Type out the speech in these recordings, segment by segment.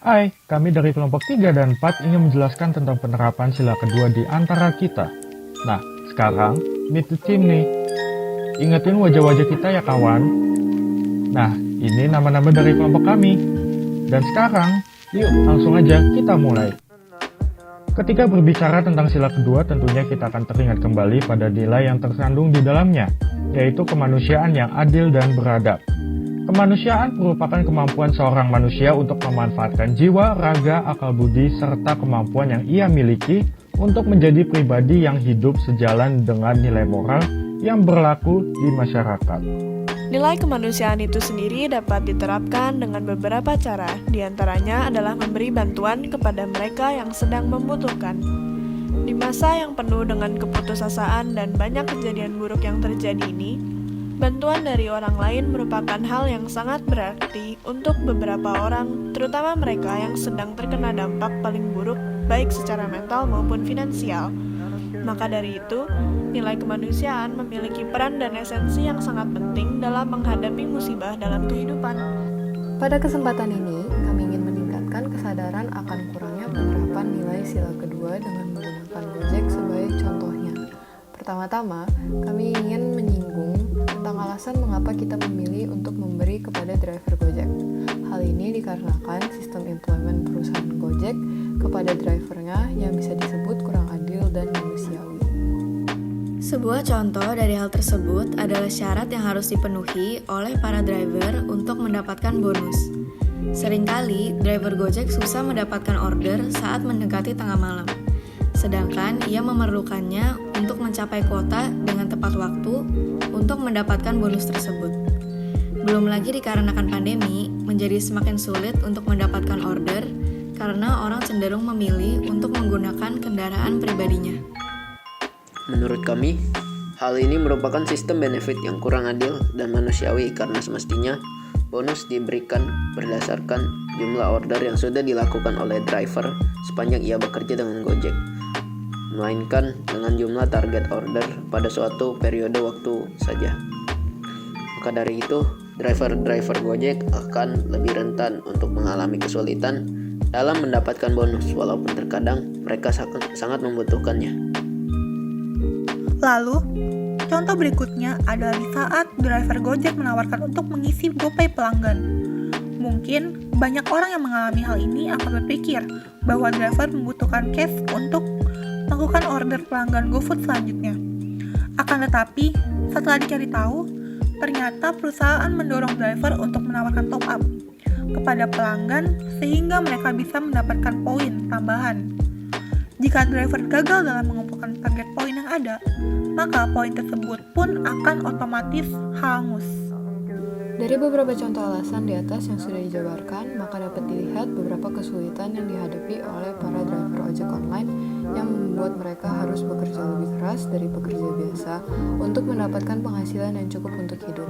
Hai, kami dari kelompok 3 dan 4 ingin menjelaskan tentang penerapan sila kedua di antara kita. Nah, sekarang meet the team nih. Ingetin wajah-wajah kita ya kawan. Nah, ini nama-nama dari kelompok kami. Dan sekarang, yuk langsung aja kita mulai. Ketika berbicara tentang sila kedua, tentunya kita akan teringat kembali pada nilai yang tersandung di dalamnya, yaitu kemanusiaan yang adil dan beradab. Kemanusiaan merupakan kemampuan seorang manusia untuk memanfaatkan jiwa, raga, akal budi, serta kemampuan yang ia miliki untuk menjadi pribadi yang hidup sejalan dengan nilai moral yang berlaku di masyarakat. Nilai kemanusiaan itu sendiri dapat diterapkan dengan beberapa cara, diantaranya adalah memberi bantuan kepada mereka yang sedang membutuhkan. Di masa yang penuh dengan keputusasaan dan banyak kejadian buruk yang terjadi ini, bantuan dari orang lain merupakan hal yang sangat berarti untuk beberapa orang, terutama mereka yang sedang terkena dampak paling buruk, baik secara mental maupun finansial. Maka dari itu, nilai kemanusiaan memiliki peran dan esensi yang sangat penting dalam menghadapi musibah dalam kehidupan. Pada kesempatan ini, kami ingin meningkatkan kesadaran akan kurangnya penerapan nilai sila kedua dengan menggunakan Gojek sebagai contohnya. Pertama-tama, kami ingin menyinggung tentang alasan mengapa kita memilih untuk memberi kepada driver Gojek. Hal ini dikarenakan sistem employment perusahaan Gojek kepada drivernya yang bisa disebut kurang adil dan manusiawi. Sebuah contoh dari hal tersebut adalah syarat yang harus dipenuhi oleh para driver untuk mendapatkan bonus. Seringkali, driver Gojek susah mendapatkan order saat mendekati tengah malam. Sedangkan ia memerlukannya untuk mencapai kuota dengan tepat waktu untuk mendapatkan bonus tersebut. Belum lagi dikarenakan pandemi, menjadi semakin sulit untuk mendapatkan order karena orang cenderung memilih untuk menggunakan kendaraan pribadinya. Menurut kami, hal ini merupakan sistem benefit yang kurang adil dan manusiawi karena semestinya bonus diberikan berdasarkan jumlah order yang sudah dilakukan oleh driver sepanjang ia bekerja dengan Gojek, melainkan dengan jumlah target order pada suatu periode waktu saja. Maka dari itu, driver-driver Gojek akan lebih rentan untuk mengalami kesulitan dalam mendapatkan bonus walaupun terkadang mereka sangat membutuhkannya. Lalu, contoh berikutnya adalah di saat driver Gojek menawarkan untuk mengisi GoPay pelanggan. Mungkin banyak orang yang mengalami hal ini akan berpikir bahwa driver membutuhkan cash untuk melakukan order pelanggan GoFood selanjutnya. Akan tetapi, setelah dicari tahu, ternyata perusahaan mendorong driver untuk menawarkan top up kepada pelanggan sehingga mereka bisa mendapatkan poin tambahan. Jika driver gagal dalam mengumpulkan target poin yang ada, maka poin tersebut pun akan otomatis hangus. Dari beberapa contoh alasan di atas yang sudah dijabarkan, maka dapat dilihat beberapa kesulitan yang dihadapi oleh para driver ojek online yang membuat mereka harus bekerja lebih keras dari pekerja biasa untuk mendapatkan penghasilan yang cukup untuk hidup.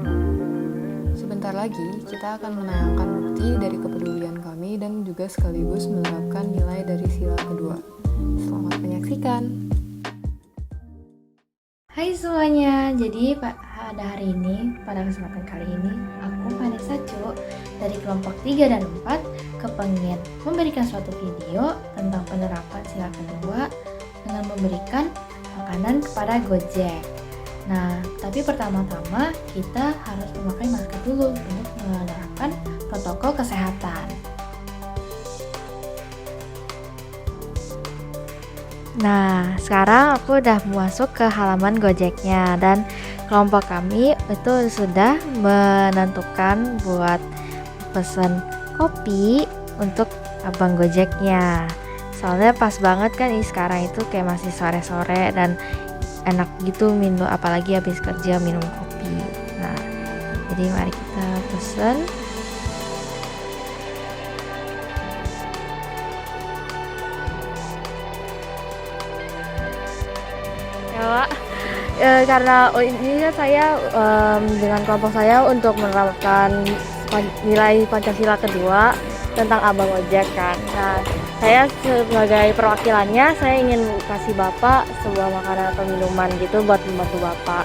Sebentar lagi, kita akan menayangkan bukti dari kepedulian kami dan juga sekaligus menerapkan nilai dari sila kedua. Selamat menyaksikan. Hai semuanya, jadi pada hari ini, pada kesempatan kali ini, aku Vanessa Cu dari kelompok 3 dan 4 kepengen memberikan suatu video tentang penerapan sila kedua dengan memberikan makanan kepada Gojek. Nah, tapi pertama-tama kita harus memakai masker dulu untuk menerapkan protokol kesehatan. Nah, sekarang aku udah masuk ke halaman Gojeknya dan kelompok kami itu sudah menentukan buat pesan kopi untuk abang Gojeknya. Soalnya pas banget kan ini sekarang itu kayak masih sore-sore dan enak gitu minum, apalagi habis kerja minum kopi. Nah, jadi mari kita pesen. Ya, karena ini saya dengan kelompok saya untuk menerapkan nilai Pancasila kedua tentang abang ojek kan. Nah, saya sebagai perwakilannya saya ingin kasih Bapak sebuah makanan atau minuman gitu buat membantu Bapak.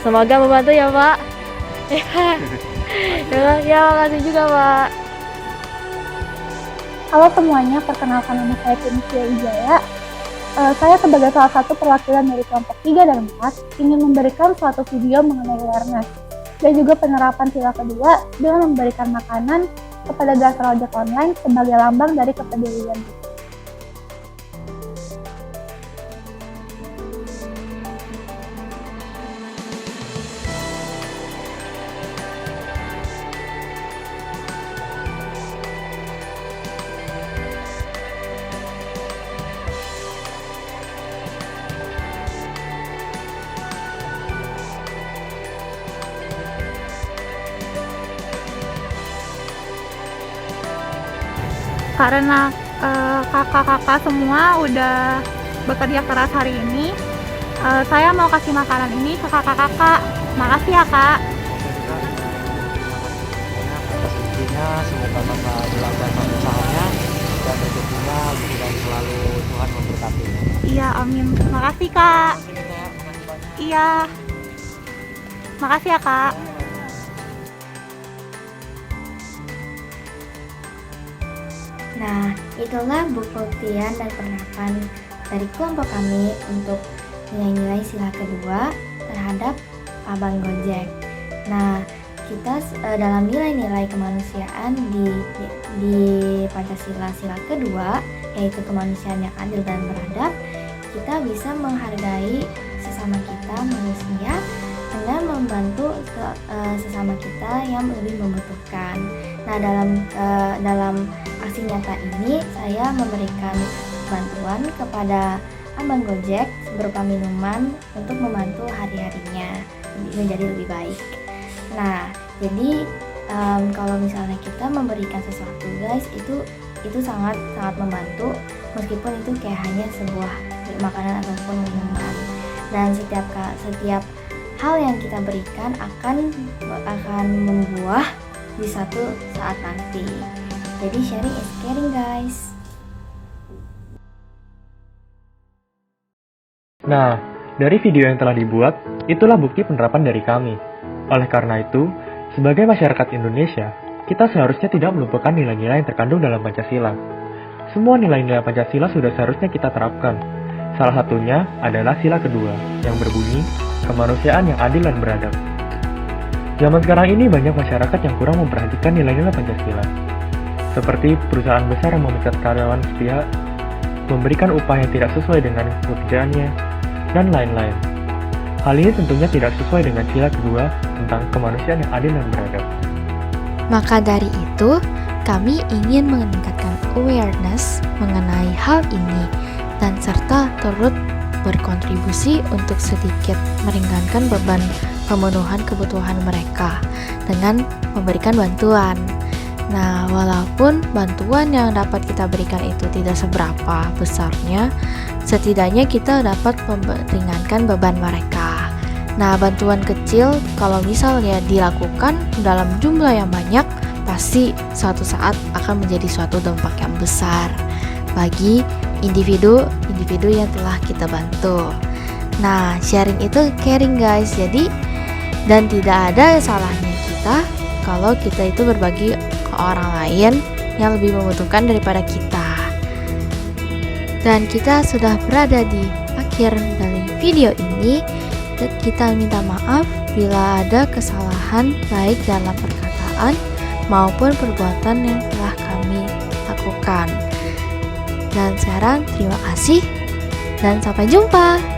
Semoga membantu ya Pak. Ya, makasih juga Pak. Halo semuanya, perkenalkan nama saya Tunisia Ijaya. Saya sebagai salah satu perwakilan dari kelompok 3 dan 4 ingin memberikan suatu video mengenai awareness dan juga penerapan sila kedua dengan memberikan makanan kepada driver ojek online sebagai lambang dari kepedulian. Karena kakak-kakak semua udah bekerja keras hari ini, saya mau kasih makanan ini ke kakak-kakak. Makasih ya kak. Semoga Bapak dilancarkan usahanya dan rezekinya dan selalu Tuhan memberkatinya. Iya, amin. Makasih kak. Iya. Makasih ya kak. Nah, itulah pembuktian dan penerapan dari kelompok kami untuk nilai-nilai sila kedua terhadap Abang Gojek. Nah, kita dalam nilai-nilai kemanusiaan di Pancasila sila kedua, yaitu kemanusiaan yang adil dan beradab, kita bisa menghargai sesama kita manusia dengan membantu sesama kita yang lebih membutuhkan. Nah, dalam aksi nyata ini saya memberikan bantuan kepada Abang Gojek berupa minuman untuk membantu hari-harinya menjadi lebih baik. Nah, jadi kalau misalnya kita memberikan sesuatu guys, itu sangat membantu, meskipun itu kayak hanya sebuah makanan ataupun minuman. Dan setiap hal yang kita berikan akan membuah di satu saat nanti. Jadi sharing is caring guys. Nah, dari video yang telah dibuat, itulah bukti penerapan dari kami. Oleh karena itu, sebagai masyarakat Indonesia, kita seharusnya tidak melupakan nilai-nilai yang terkandung dalam Pancasila. Semua nilai-nilai Pancasila sudah seharusnya kita terapkan. Salah satunya adalah sila kedua, yang berbunyi, kemanusiaan yang adil dan beradab. Zaman sekarang ini banyak masyarakat yang kurang memperhatikan nilai-nilai Pancasila. Seperti perusahaan besar yang memecat karyawan sepihak, memberikan upah yang tidak sesuai dengan pekerjaannya, dan lain-lain. Hal ini tentunya tidak sesuai dengan sila kedua tentang kemanusiaan yang adil dan beradab. Maka dari itu, kami ingin meningkatkan awareness mengenai hal ini dan serta turut berkontribusi untuk sedikit meringankan beban pemenuhan kebutuhan mereka dengan memberikan bantuan. Nah, walaupun bantuan yang dapat kita berikan itu tidak seberapa besarnya, setidaknya kita dapat meringankan beban mereka. Nah, bantuan kecil kalau misalnya dilakukan dalam jumlah yang banyak, pasti suatu saat akan menjadi suatu dampak yang besar bagi individu yang telah kita bantu. Nah, sharing itu caring guys. Jadi, dan tidak ada salahnya kita kalau kita itu berbagi ke orang lain yang lebih membutuhkan daripada kita. Dan kita sudah berada di akhir dari video ini. Kita minta maaf bila ada kesalahan baik dalam perkataan maupun perbuatan yang telah kami lakukan. Dan sekarang terima kasih dan sampai jumpa.